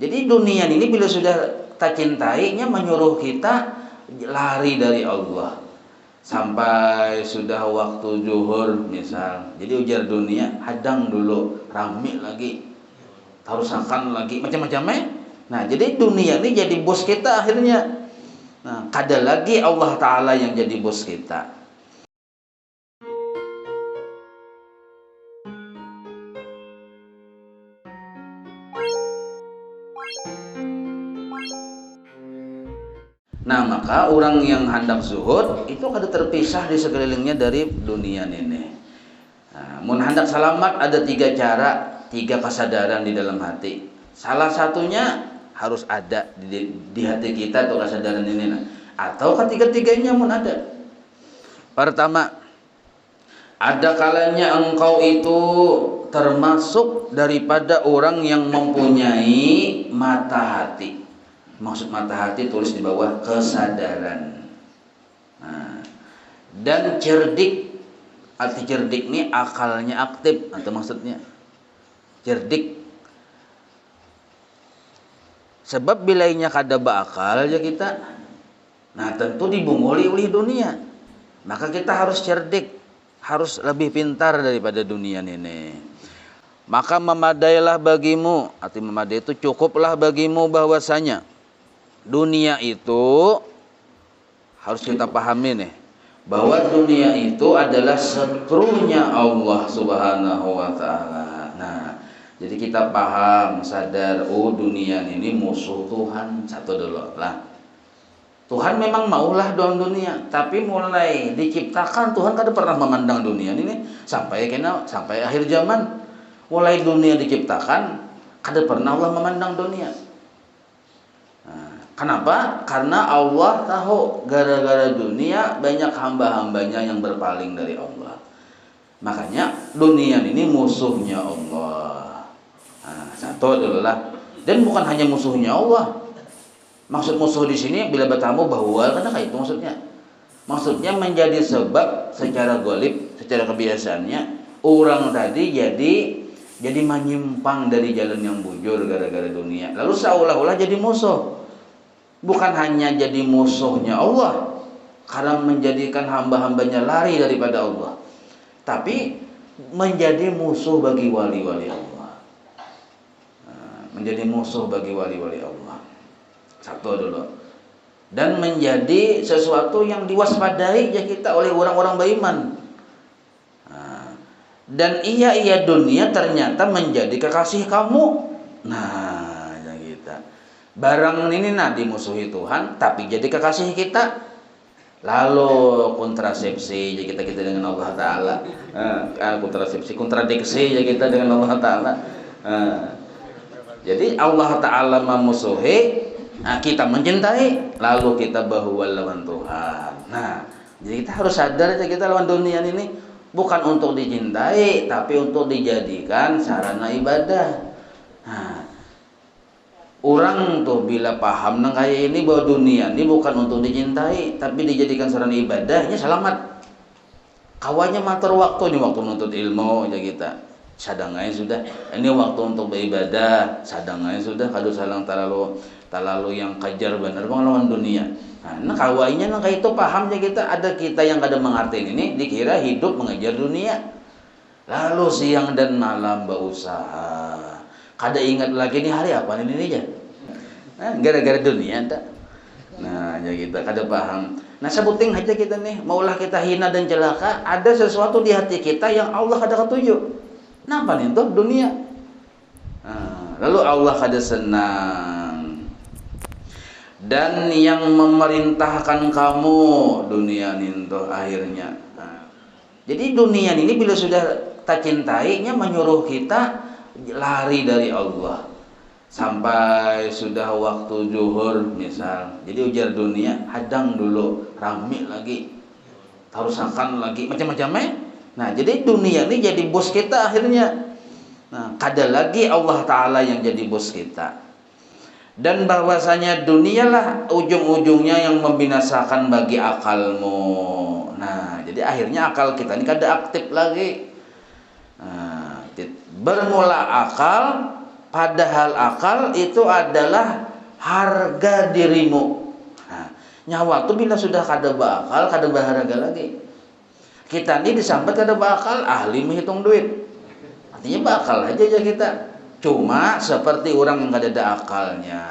Jadi dunia ini bila sudah tak cintainya menyuruh kita lari dari Allah. Sampai sudah waktu zuhur misal, jadi ujar dunia, hadang dulu, rame lagi, tarusakan lagi, macam-macam. Nah, jadi dunia ini jadi bos kita akhirnya. Nah, kada lagi Allah Ta'ala yang jadi bos kita. Nah, maka orang yang hendak zuhud itu kada terpisah di sekelilingnya dari dunia ini. Nah, mun hendak selamat ada 3 cara, 3 kesadaran di dalam hati. Salah satunya harus ada di hati kita tuh kesadaran ini. Nah, atau ketiga-tiganya mun ada. Pertama, ada kalanya engkau itu termasuk daripada orang yang mempunyai mata hati. Maksud mata hati tulis di bawah kesadaran. Nah, dan cerdik, arti cerdik ini akalnya aktif atau maksudnya cerdik. Sebab bilainya kada bakal ya kita, nah tentu dibunguli oleh dunia. Maka kita harus cerdik, harus lebih pintar daripada dunia ini. Maka memadailah bagimu, arti memadai itu cukuplah bagimu bahwasanya dunia itu harus kita pahami nih, bahwa dunia itu adalah setrunya Allah Subhanahu wa Ta'ala. Nah, jadi kita paham, sadar, oh dunia ini musuh Tuhan. Satu dulu lah. Tuhan memang maulah dalam dunia, tapi mulai diciptakan Tuhan kada pernah memandang dunia ini sampai akhir zaman. Mulai dunia diciptakan kada pernah Allah memandang dunia. Kenapa? Karena Allah tahu gara-gara dunia banyak hamba-hambanya yang berpaling dari Allah. Makanya dunia ini musuhnya Allah. Nah, satu adalah, dan bukan hanya musuhnya Allah. Maksud musuh di sini bila bertamu bahwa karena kayak itu maksudnya. Maksudnya menjadi sebab secara golib, secara kebiasaannya orang tadi jadi menyimpang dari jalan yang bujur gara-gara dunia. Lalu seolah-olah jadi musuh. Bukan hanya jadi musuhnya Allah karena menjadikan hamba-hambanya lari daripada Allah, tapi menjadi musuh bagi wali-wali Allah. Menjadi musuh bagi wali-wali Allah. Satu dulu. Dan menjadi sesuatu yang diwaspadai ya kita oleh orang-orang beriman. Dan iya dunia ternyata menjadi kekasih kamu. Nah, ya kita. Barang ini dimusuhi Tuhan tapi jadi kekasih kita. Lalu kontrasepsi ya kita dengan Allah Ta'ala. Kontradiksi ya kita dengan Allah Ta'ala. Jadi Allah Ta'ala memusuhi, kita mencintai, lalu kita bahu lawan Tuhan. Nah, jadi kita harus sadar ya kita lawan dunia ini bukan untuk dicintai tapi untuk dijadikan sarana ibadah. Nah, orang tuh bila paham nang kayak ini bahwa dunia ini bukan untuk dicintai tapi dijadikan sarana ibadahnya selamat. Kawannya matur waktu, ini waktu menuntut ilmu aja kita. Sadanganya sudah, ini waktu untuk beribadah, sadanganya sudah kadu salang talalu yang kejar benar lawan dunia. Nah, kawainya nang kayak itu paham aja kita, ada kita yang kada mengerti ini dikira hidup mengejar dunia. Lalu siang dan malam berusaha. Kada ingat lagi nih hari apa ini aja. Nah, gara-gara dunia tak. Nah, ya kita kada paham. Nah, sebuting aja kita nih, maulah kita hina dan celaka, ada sesuatu di hati kita yang Allah kada ketuju. Napa nih tuh dunia? Nah, lalu Allah kada senang. Dan yang memerintahkan kamu dunia ini tuh akhirnya. Nah, jadi dunia ini bila sudah tak cintainya menyuruh kita lari dari Allah. Sampai sudah waktu zuhur misal, jadi ujar dunia, hadang dulu, rame lagi, tarusakan lagi, macam-macam. Nah, jadi dunia ini jadi bos kita akhirnya. Nah, kada lagi Allah Ta'ala yang jadi bos kita. Dan bahwasanya dunialah ujung-ujungnya yang membinasakan bagi akalmu. Nah, jadi akhirnya akal kita ini kada aktif lagi. Nah, bermula akal Padahal akal itu adalah harga dirimu. Nah, nyawa itu bila sudah kada bakal, kada berharga lagi. Kita ini disambat kada bakal, ahli menghitung duit. Artinya bakal aja kita. Cuma seperti orang yang kada ada akalnya,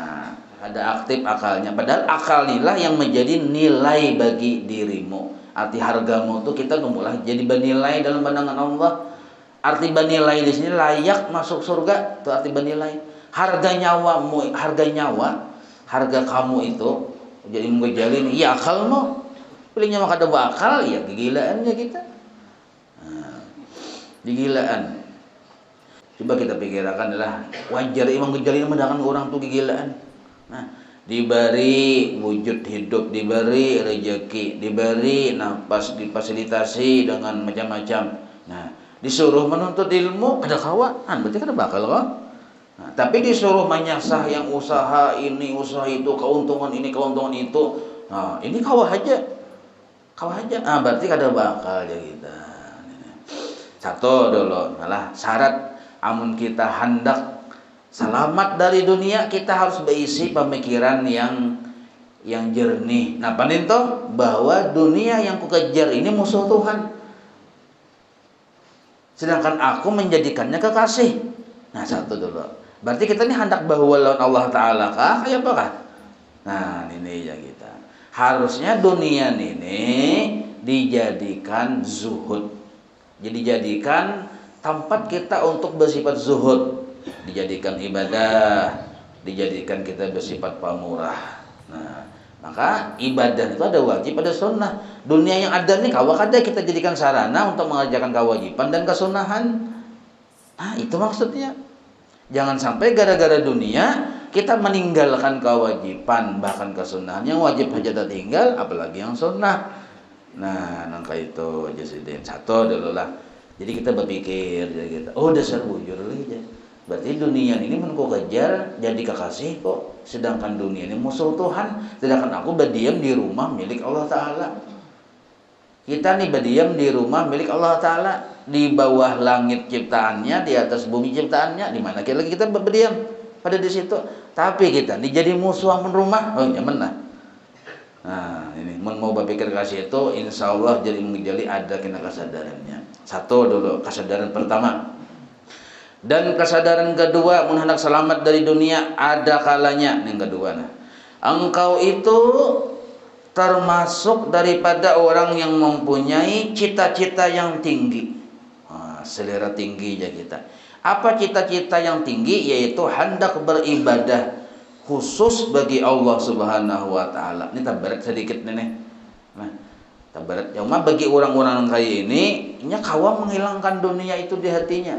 ada aktif akalnya. Padahal akal inilah yang menjadi nilai bagi dirimu. Arti hargamu itu kita mulai jadi bernilai dalam pandangan Allah. Arti bernilai di sini layak masuk surga, itu arti bernilai. Harga nyawamu, harga kamu itu jadi menggejalin, iya akalmu. Pilihnya maka ada bakal, ya kegilaannya kita. Nah, kegilaan. Coba kita pikirkan adalah wajar imam gejalin mendakan orang tuh kegilaan. Nah, diberi wujud hidup, diberi rezeki, diberi nafas, difasilitasi dengan macam-macam. Nah, disuruh menuntut ilmu ada kawaan, berarti kan bakal kok. Nah, tapi disuruh menyasah yang usaha ini, usaha itu, keuntungan ini, keuntungan itu. Nah, ini kawah aja. Ah, berarti kada bakal ya kita. Satu dulu, malah syarat amun kita hendak selamat dari dunia, kita harus berisi pemikiran yang jernih. Nah, panin toh bahwa dunia yang kukejar ini musuh Tuhan. Sedangkan aku menjadikannya kekasih. Nah, satu dulu. Berarti kita ini hendak bahwa lawan Allah Ta'ala kah? Kayak apa kah? Nah, ini ya kita. Harusnya dunia ini dijadikan zuhud. Jadi jadikan tempat kita untuk bersifat zuhud. Dijadikan ibadah. Dijadikan kita bersifat pamurah. Nah, maka ibadah itu ada wajib, ada sunnah. Dunia yang ada nih kawakada kita jadikan sarana untuk mengerjakan kewajiban dan kesunahan. Nah, itu maksudnya. Jangan sampai gara-gara dunia kita meninggalkan kewajiban bahkan kesunahan. Yang wajib saja tertinggal, apalagi yang sunnah. Nah, nangka itu aja sih. Satu dulu lah. Jadi kita berpikir, jadi kita, oh dasar bujur aja. Berarti dunia ini menku kejar jadi kekasih kok. Sedangkan dunia ini musuh Tuhan. Sedangkan aku berdiam di rumah milik Allah Ta'ala. Kita nih berdiam di rumah milik Allah Ta'ala. Di bawah langit ciptaannya, di atas bumi ciptaannya. Di mana kita berdiam pada di situ. Tapi kita nih jadi musuh amun rumah. Oh nyaman lah. Nah ini mau berpikir kasih itu, insya Allah jadi menjadi ada kena kesadarannya. Satu dulu kesadaran pertama. Dan kesadaran kedua, mun hendak selamat dari dunia, ada kalanya yang kedua. Nah, engkau itu termasuk daripada orang yang mempunyai cita-cita yang tinggi. Selera tinggi ya kita. Apa cita-cita yang tinggi? Yaitu hendak beribadah khusus bagi Allah Subhanahu wa Ta'ala. Ini tabarat sedikit nih. Nah, tabarat. Cuma bagi orang-orang kayak ini, kawa menghilangkan dunia itu di hatinya.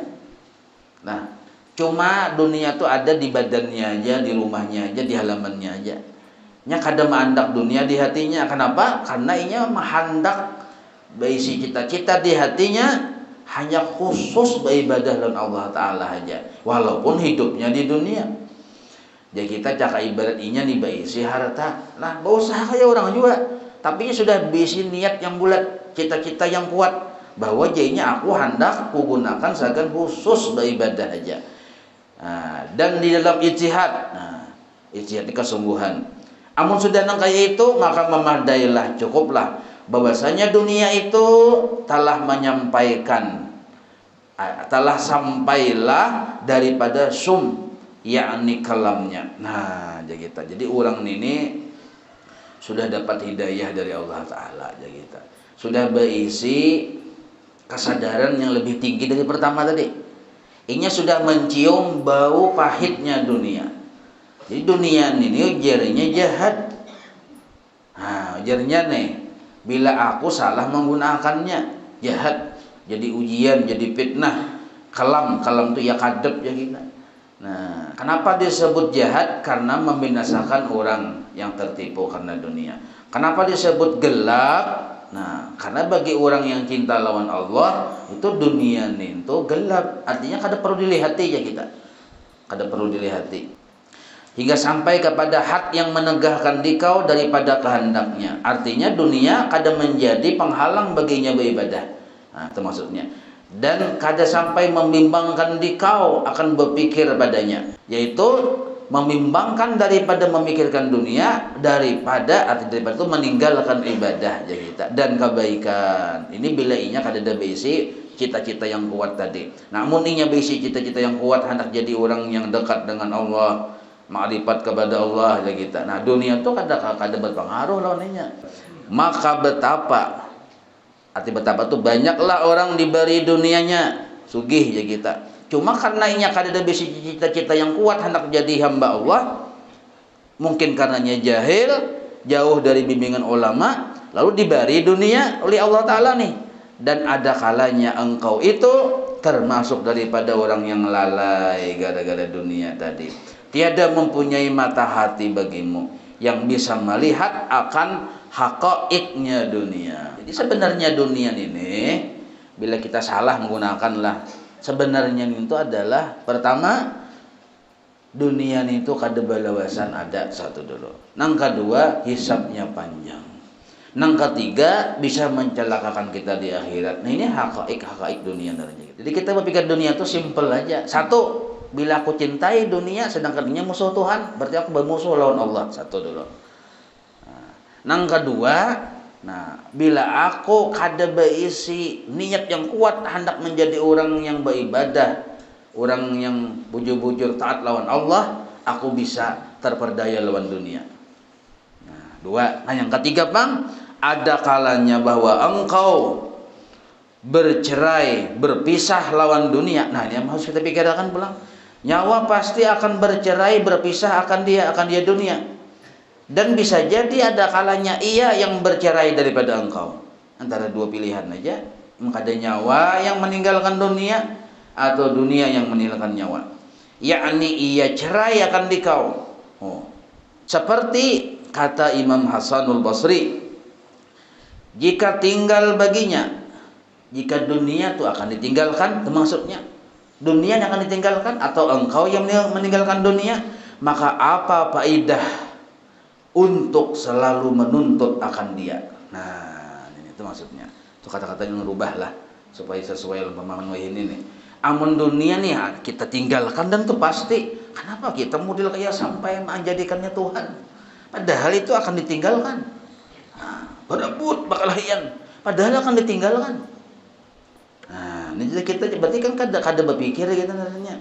Nah, cuma dunia itu ada di badannya aja, di rumahnya aja, di halamannya aja. Kada mahandak dunia di hatinya. Kenapa? Karena inya mahandak berisi cita-cita di hatinya hanya khusus beribadah lawan Allah Ta'ala aja. Walaupun hidupnya di dunia. Jadi kita cakap ibarat inya nih berisi harta. Nah, berusaha kayak orang juga. Tapi sudah berisi niat yang bulat, cita-cita yang kuat. Bahwa jadinya aku hendak kugunakan seakan khusus beribadah aja. Nah, dan di dalam ijtihad. Nah, ijtihad ini kesungguhan. Amun sudah nang kayak itu, maka memadailah, cukuplah. Bahwasanya dunia itu telah menyampaikan, telah sampailah daripada yakni kalamnya. Nah, jadi orang ini sudah dapat hidayah dari Allah Ta'ala. Sudah berisi kesadaran yang lebih tinggi dari pertama tadi. Inya sudah mencium bau pahitnya dunia. Jadi dunia ini ujarnya jahat. Nah, ujarnya nih, bila aku salah menggunakannya, jahat. Jadi ujian, jadi fitnah. Kalam itu ya kadep ya kita. Nah, kenapa disebut jahat? Karena membinasakan orang yang tertipu karena dunia. Kenapa disebut gelap? Nah, karena bagi orang yang cinta lawan Allah, itu dunia itu gelap. Artinya kada perlu dilihati ya kita. Kada perlu dilihati. Hingga sampai kepada hak yang menegahkan dikau daripada kehendaknya. Artinya dunia kadang menjadi penghalang baginya beribadah. Nah, itu maksudnya. dan kada sampai membimbangkan dikau akan berpikir padanya, yaitu membimbangkan daripada memikirkan dunia, daripada itu meninggalkan ibadah kita dan kebaikan. Ini bila inya kada ada besi cita-cita yang kuat tadi. Namun inya besi cita-cita yang kuat hendak jadi orang yang dekat dengan Allah, makrifat kepada Allah kita. Nah, dunia itu kada berpengaruh lawannya. Maka betapa tuh banyaklah orang diberi dunianya sugih ya kita. Cuma karena inya kada ada bisi cita-cita yang kuat hendak jadi hamba Allah, mungkin karenanya jahil, jauh dari bimbingan ulama, lalu diberi dunia oleh Allah Ta'ala nih. Dan ada kalanya engkau itu termasuk daripada orang yang lalai gara-gara dunia tadi. Tiada mempunyai mata hati bagimu yang bisa melihat akan haqaiqnya dunia. Jadi sebenarnya dunia ini, bila kita salah menggunakanlah, sebenarnya itu adalah pertama, dunia itu kada balawasan ada satu dulu. Nang kedua, hisabnya panjang. Nang ketiga, bisa mencelakakan kita di akhirat. Nah ini haqaiq dunia. Jadi kita berpikir dunia itu simple aja. Satu, bila aku cintai dunia sedangkan dunia musuh Tuhan, berarti aku bermusuh lawan Allah. Satu dulu. Nang kedua, nah bila aku kada berisi niat yang kuat hendak menjadi orang yang beribadah, orang yang bujur-bujur taat lawan Allah, aku bisa terperdaya lawan dunia. Nah, dua. Nah yang ketiga bang, ada kalanya bahwa engkau bercerai, berpisah lawan dunia. Nah ini yang harus kita pikirkan pulang. Nyawa pasti akan bercerai, berpisah akan dia dunia. Dan bisa jadi ada kalanya ia yang bercerai daripada engkau. Antara dua pilihan aja. Maka ada nyawa yang meninggalkan dunia, atau dunia yang meninggalkan nyawa. Yakni ia cerai akan dikau. Seperti kata Imam Hasanul Basri, jika tinggal baginya, jika dunia itu akan ditinggalkan, termasuknya dunia yang akan ditinggalkan atau engkau yang meninggalkan dunia, maka apa faedah untuk selalu menuntut akan dia. Nah, ini itu maksudnya. Itu kata-kata yang merubah lah supaya sesuai pemahaman ini nih. Amun dunia nih kita tinggalkan dan itu pasti. Kenapa kita model kayak sampai menjadikannya Tuhan? Padahal itu akan ditinggalkan. Nah, berebut bakal hian. Padahal akan ditinggalkan. Nah, ini kita berarti kan kada berpikir gitu namanya.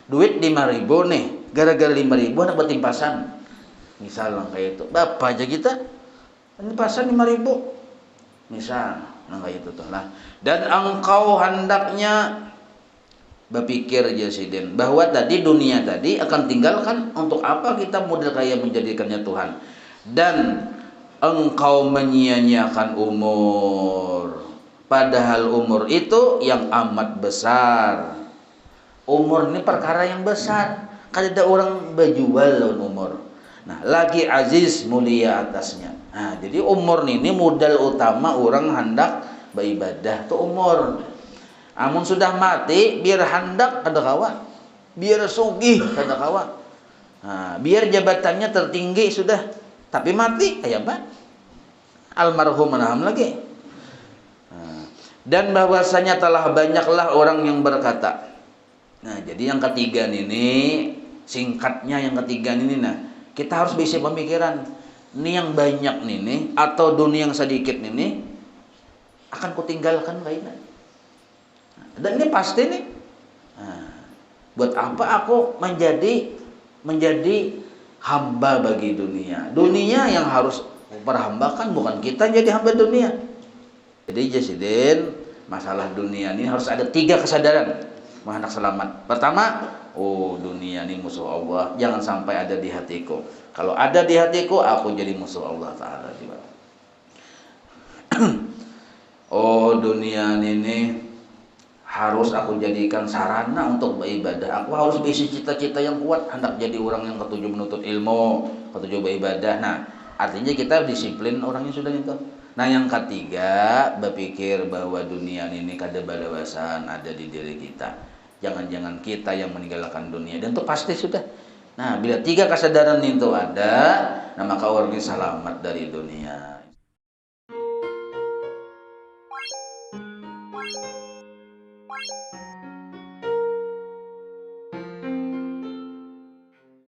Duit 5.000 nih, gara-gara 5.000 anak betimpasan. Misal kayak itu, bapak aja kita ini pasar 5.000 misal, kayak itu tuh lah. Dan engkau hendaknya berpikir Jasidin bahwa tadi dunia tadi akan tinggalkan. Untuk apa kita model kayak menjadikannya Tuhan? Dan engkau menyia-nyiakan umur, padahal umur itu yang amat besar. Umur ini perkara yang besar. Kan ada orang berjual lawan umur. Nah, lagi aziz mulia atasnya. Nah, jadi umur ini modal utama orang hendak beribadah tuh umur. Amun sudah mati, biar hendak kada kawa, biar sugih kada kawa. Nah, biar jabatannya tertinggi sudah, tapi mati kayak apa? Almarhum manaham lagi. Nah, dan bahwasanya telah banyaklah orang yang berkata. Nah, jadi yang ketiga ini singkatnya yang ketiga ini kita harus bisa pemikiran ini yang banyak nih atau dunia yang sedikit nih akan kutinggalkan kayaknya. Dan ini pasti nih. Nah, buat apa aku menjadi hamba bagi dunia? Dunia yang harus perhambakan, bukan kita jadi hamba dunia. Jadi Jasidin, masalah dunia ini harus ada 3 kesadaran hendak selamat. Pertama, dunia ini musuh Allah, jangan sampai ada di hatiku. Kalau ada di hatiku, aku jadi musuh Allah Ta'ala. Dunia ini harus aku jadikan sarana untuk beribadah. Aku harus berisi cita-cita yang kuat hendak jadi orang yang ketujuh menuntut ilmu, ketujuh beribadah. Nah, artinya kita disiplin orangnya sudah itu. Nah, yang ketiga, berpikir bahwa dunia ini kada balawasan ada di diri kita. Jangan-jangan kita yang meninggalkan dunia, dan itu pasti sudah. Nah, bila 3 kesadaran itu ada, nah maka orang ini selamat dari dunia.